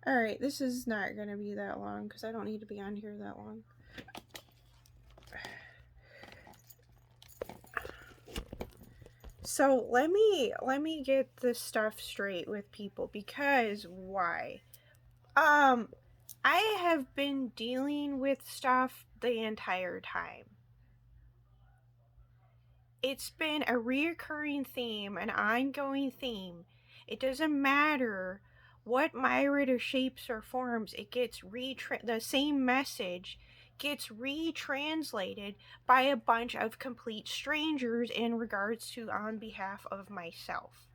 Alright, this is not going to be that long because I don't need to be on here that long. So let me get this stuff straight with people, because why? Um I have been dealing with stuff the entire time. It's been a reoccurring theme, an ongoing theme. It doesn't matter what myriad or shapes or forms, it gets the same message gets retranslated by a bunch of complete strangers in regards to on behalf of myself.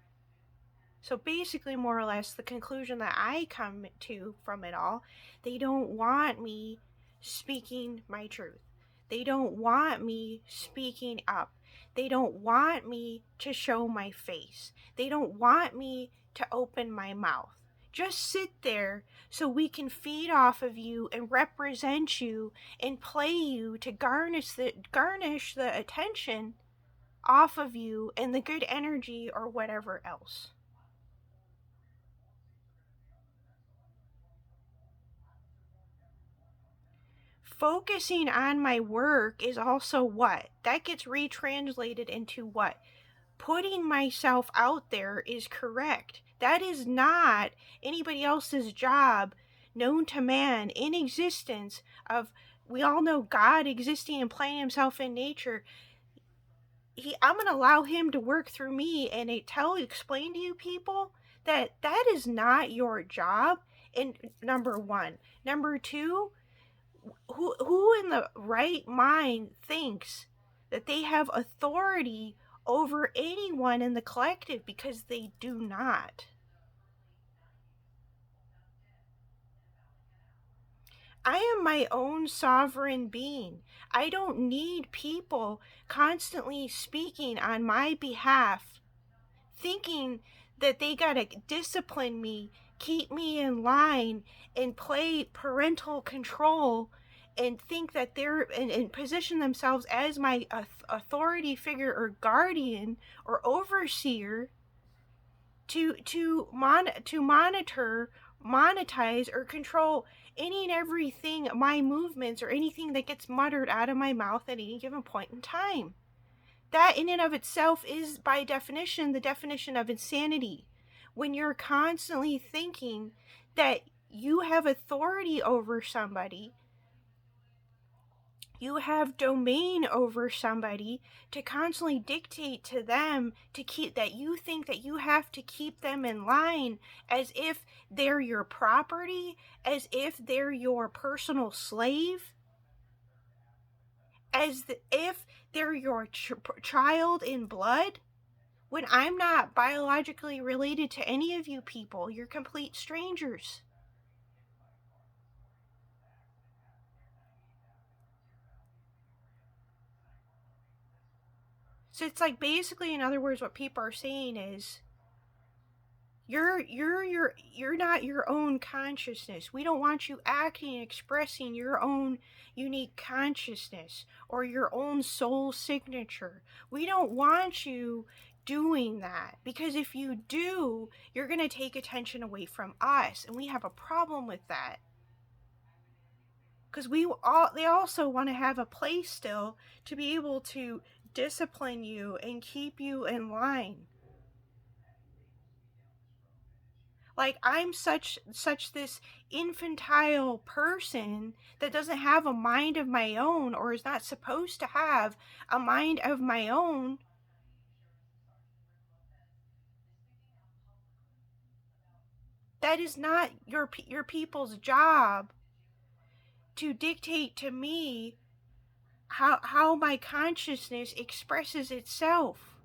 So basically, more or less, the conclusion that I come to from it all, they don't want me speaking my truth. They don't want me speaking up. They don't want me to show my face. They don't want me to open my mouth. Just sit there so we can feed off of you and represent you and play you to garnish the attention off of you and the good energy or whatever else. Focusing on my work is also what? That gets retranslated into what? Putting myself out there is correct. That is not anybody else's job known to man in existence of, we all know God existing and playing himself in nature. I'm going to allow him to work through me and explain to you people that that is not your job. And number one, number two, who in the right mind thinks that they have authority over anyone in the collective, because they do not. I am my own sovereign being. I don't need people constantly speaking on my behalf, thinking that they gotta discipline me, keep me in line, and play parental control, and think that and position themselves as my authority figure or guardian or overseer to monitor, monetize, or control any and everything, my movements, or anything that gets muttered out of my mouth at any given point in time. That in and of itself is, by definition, the definition of insanity. When you're constantly thinking that you have authority over somebody, you have domain over somebody, to constantly dictate to them to keep, that you think that you have to keep them in line, as if they're your property, as if they're your personal slave, if they're your child in blood, when I'm not biologically related to any of you people. You're complete strangers. So it's like, basically, in other words, what people are saying is, you're not your own consciousness. We don't want you acting and expressing your own unique consciousness or your own soul signature. We don't want you doing that, because if you do, you're going to take attention away from us, and we have a problem with that. Because they also want to have a place still to be able to discipline you and keep you in line. Like, I'm such this infantile person that doesn't have a mind of my own, or is not supposed to have a mind of my own. That is not your people's job to dictate to me how my consciousness expresses itself.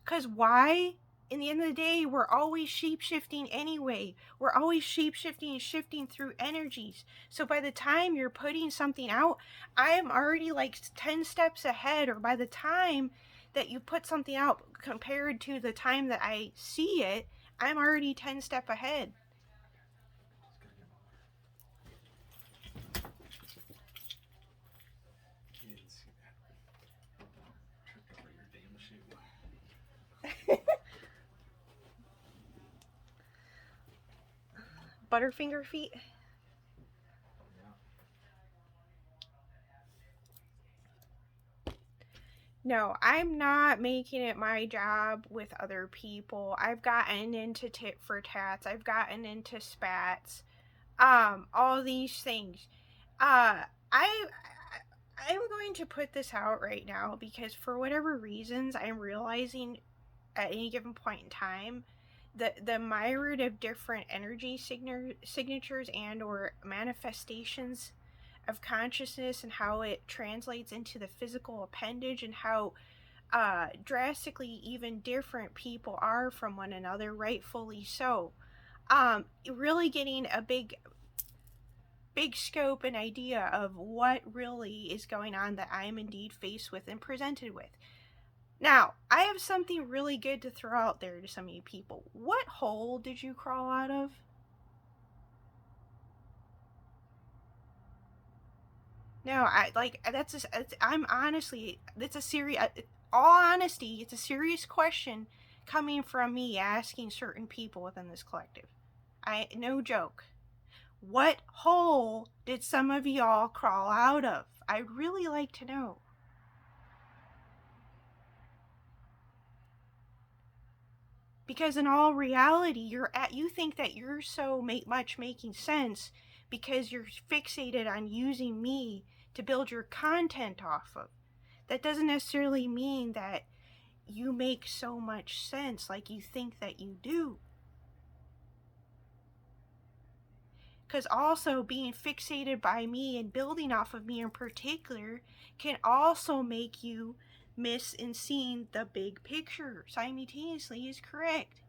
Because why? In the end of the day, we're always shape-shifting anyway. We're always shape-shifting and shifting through energies. So by the time you're putting something out, I am already like 10 steps ahead. Or by the time that you put something out compared to the time that I see it, I'm already 10 step ahead. Butterfinger feet. No, I'm not making it my job with other people. I've gotten into tit for tats. I've gotten into spats. All these things. Uh, I I'm going to put this out right now because for whatever reasons, I'm realizing at any given point in time the myriad of different energy signatures and or manifestations of consciousness and how it translates into the physical appendage and how drastically even different people are from one another, rightfully so. Really getting a big scope and idea of what really is going on that I am indeed faced with and presented with. Now, I have something really good to throw out there to some of you people. What hole did you crawl out of? No, I'm honestly, it's a serious, all honesty, it's a serious question coming from me asking certain people within this collective. No joke. What hole did some of y'all crawl out of? I'd really like to know. Because in all reality, you think that you're so much making sense because you're fixated on using me to build your content off of. That doesn't necessarily mean that you make so much sense like you think that you do. Because also being fixated by me and building off of me in particular can also make you miss and seeing the big picture simultaneously is correct.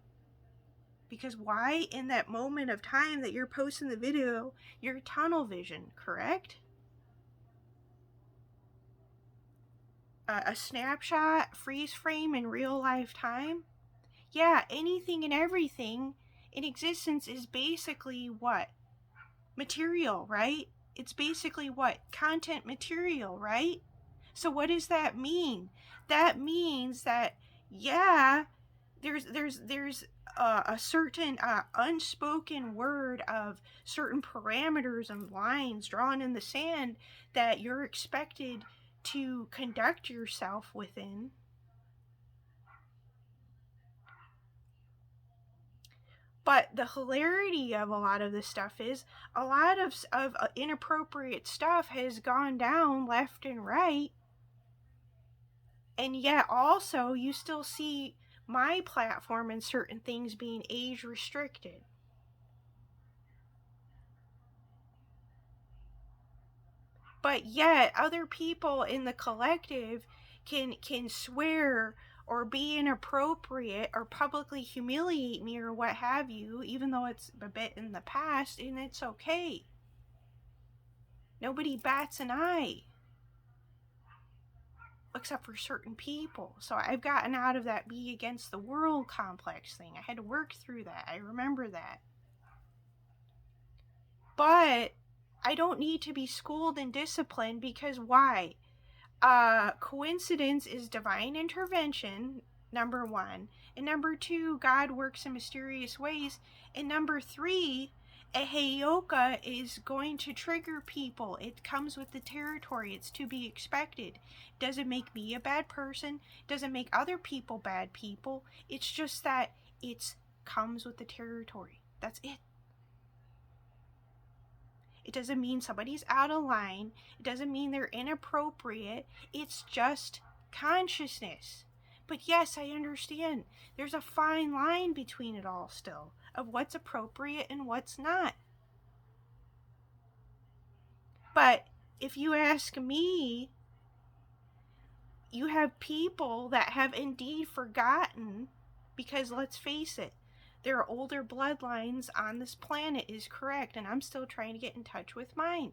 Because why in that moment of time that you're posting the video, you're tunnel vision, correct? A snapshot, freeze frame in real life time. Yeah, anything and everything in existence is basically what? Material, right? It's basically what? Content material, right? So what does that mean? That means that, yeah, there's a certain unspoken word of certain parameters and lines drawn in the sand that you're expected to conduct yourself within. But the hilarity of a lot of this stuff is a lot of inappropriate stuff has gone down left and right. And yet also you still see my platform and certain things being age restricted. But yet other people in the collective can swear or be inappropriate or publicly humiliate me or what have you, even though it's a bit in the past, and it's okay. Nobody bats an eye except for certain people. So I've gotten out of that be against the world complex thing. I had to work through that. I remember that. But I don't need to be schooled and disciplined because why? Coincidence is divine intervention, number one. And number two, God works in mysterious ways. And number three, a heyoka is going to trigger people. It comes with the territory. It's to be expected. Doesn't make me a bad person. Doesn't make other people bad people. It's just that it comes with the territory. That's it. It doesn't mean somebody's out of line. It doesn't mean they're inappropriate. It's just consciousness. But yes, I understand. There's a fine line between it all still of what's appropriate and what's not. But if you ask me, you have people that have indeed forgotten because let's face it, there are older bloodlines on this planet is correct, and I'm still trying to get in touch with mine.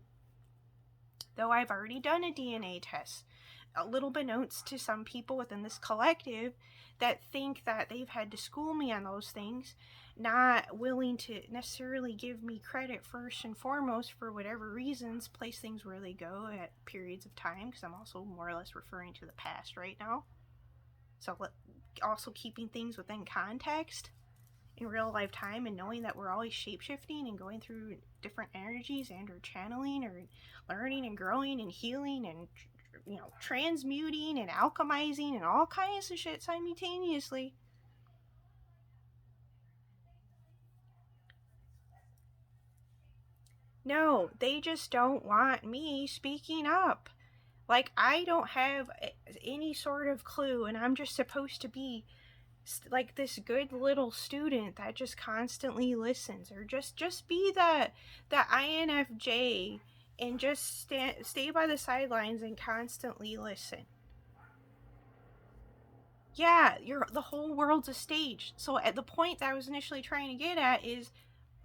Though I've already done a DNA test. A little beknownst to some people within this collective that think that they've had to school me on those things, not willing to necessarily give me credit first and foremost for whatever reasons, place things where they go at periods of time, because I'm also more or less referring to the past right now. So also keeping things within context in real life time, and knowing that we're always shapeshifting and going through different energies and or channeling or learning and growing and healing and transmuting and alchemizing and all kinds of shit simultaneously. No, they just don't want me speaking up. Like, I don't have any sort of clue, and I'm just supposed to be like this good little student that just constantly listens, or just be the INFJ and just stay by the sidelines and constantly listen. Yeah, the whole world's a stage. So at the point that I was initially trying to get at is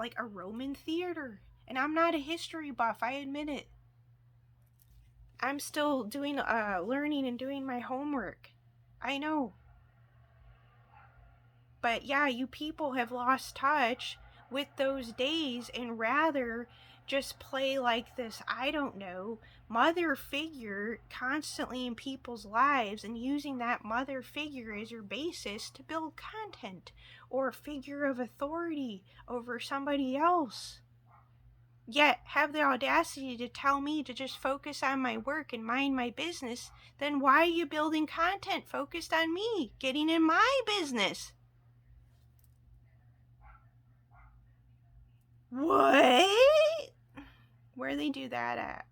like a Roman theater. And I'm not a history buff, I admit it. I'm still doing learning and doing my homework. I know. But yeah, you people have lost touch with those days and rather just play like this, I don't know, mother figure constantly in people's lives, and using that mother figure as your basis to build content or a figure of authority over somebody else. Yet have the audacity to tell me to just focus on my work and mind my business. Then why are you building content focused on me getting in my business? What? Where they do that at?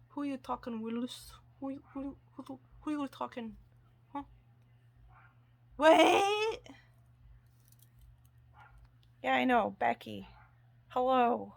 Who you talking, Willis? Who you talking? Huh? What? Yeah, I know, Becky. Hello.